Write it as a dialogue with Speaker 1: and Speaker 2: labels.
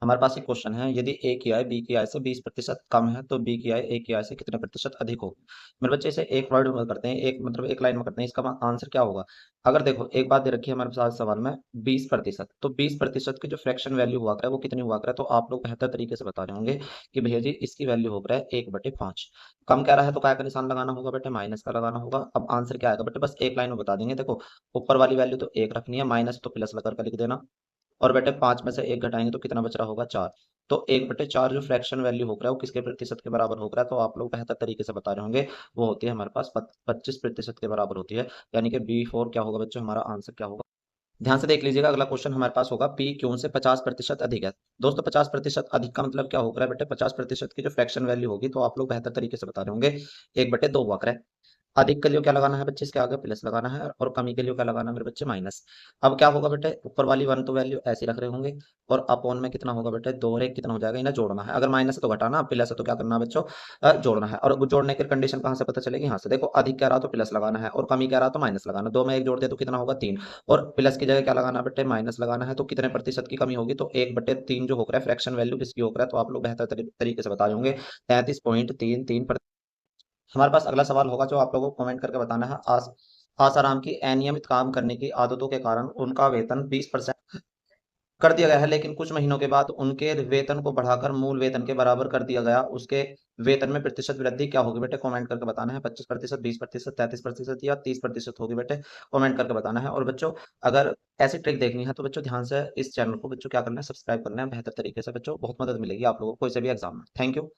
Speaker 1: हमारे पास एक क्वेश्चन है, यदि ए की आय बी की आय से 20% कम है तो बी की आय ए की आय से कितने प्रतिशत अधिक होगी। मेरे बच्चे इसे एक वर्ड में करते हैं, एक मतलब एक लाइन में करते हैं, इसका आंसर क्या होगा। अगर देखो एक बात दे रखी है हमारे पास सवाल में 20%, तो 20% की जो फ्रैक्शन वैल्यू हुआ करे वो कितनी हुआ करे, तो आप लोग बेहतर तरीके से बता रहे होंगे कि भैया जी इसकी वैल्यू हो रहा है 1/5। कम कह रहा है तो काय का निशान लगाना होगा बेटे, माइनस का लगाना होगा। अब आंसर क्या आएगा बेटे, बस एक लाइन में बता देंगे। देखो ऊपर वाली वैल्यू तो एक रखनी है, माइनस तो प्लस लगा कर लिख देना, और बेटे 5 में से 1 घटाएंगे तो कितना बच रहा होगा 4। तो 1/4 जो फ्रैक्शन वैल्यू हो रहा है वो किसके प्रतिशत के बराबर हो रहा है, तो आप लोग बेहतर तरीके से बता रहे होंगे। वो होती है हमारे पास 25% के बराबर होती है। यानी कि B4 क्या होगा बच्चों, हमारा आंसर क्या होगा। ध्यान से देख लीजिएगा, अगला क्वेश्चन हमारे पास होगा पी क्यू से 50% अधिक है। दोस्तों 50% अधिक का मतलब क्या होगा बेटे, 50% की जो फ्रैक्शन वैल्यू होगी तो आप लोग बेहतर तरीके से बता रहे होंगे 1/2 हुआ करे। अधिक के लिए क्या लगाना है बच्चे, इसके आगे प्लस लगाना है, और कमी के लिए क्या लगाना है मेरे बच्चे, माइनस। अब क्या होगा बेटे, ऊपर वाली वन तो वैल्यू ऐसी रख रहे होंगे, और अपॉन में कितना होगा बेटे, 2 और 1 कितना हो जाएगा, इन्हें जोड़ना है। अगर माइनस है तो घटाना, प्लस है तो क्या करना है बच्चों, जोड़ना है। और जोड़ने की कंडीशन कहाँ से पता चलेगी, यहाँ से। देखो अधिक कह रहा तो प्लस लगाना है, और कमी कह रहा तो माइनस लगाना। 2 में 1 जोड़ दे तो कितना होगा 3, और प्लस की जगह क्या लगाना है बेटे, माइनस लगाना है। तो कितने प्रतिशत की कमी होगी, तो 1/3 जो हो रहा है फ्रैक्शन वैल्यू किसकी हो रहा है, तो आप लोग बेहतर तरीके से बता रहे होंगे 33.33। हमारे पास अगला सवाल होगा जो आप लोगों को कमेंट करके बताना है। आसाराम की अनियमित काम करने की आदतों के कारण उनका वेतन 20% कर दिया गया है, लेकिन कुछ महीनों के बाद उनके वेतन को बढ़ाकर मूल वेतन के बराबर कर दिया गया। उसके वेतन में प्रतिशत वृद्धि क्या होगी बेटे, कमेंट करके बताना है। 25%, 20%, 33% या 30% होगी बेटे, कमेंट करके बताना है। और बच्चों अगर ऐसी ट्रिक देखनी है तो बच्चों ध्यान से इस चैनल को बच्चों क्या करना है, सब्सक्राइब करना है बेहतर तरीके से। बच्चों बहुत मदद मिलेगी आप लोगों को कोई से भी एग्जाम में। Thank you.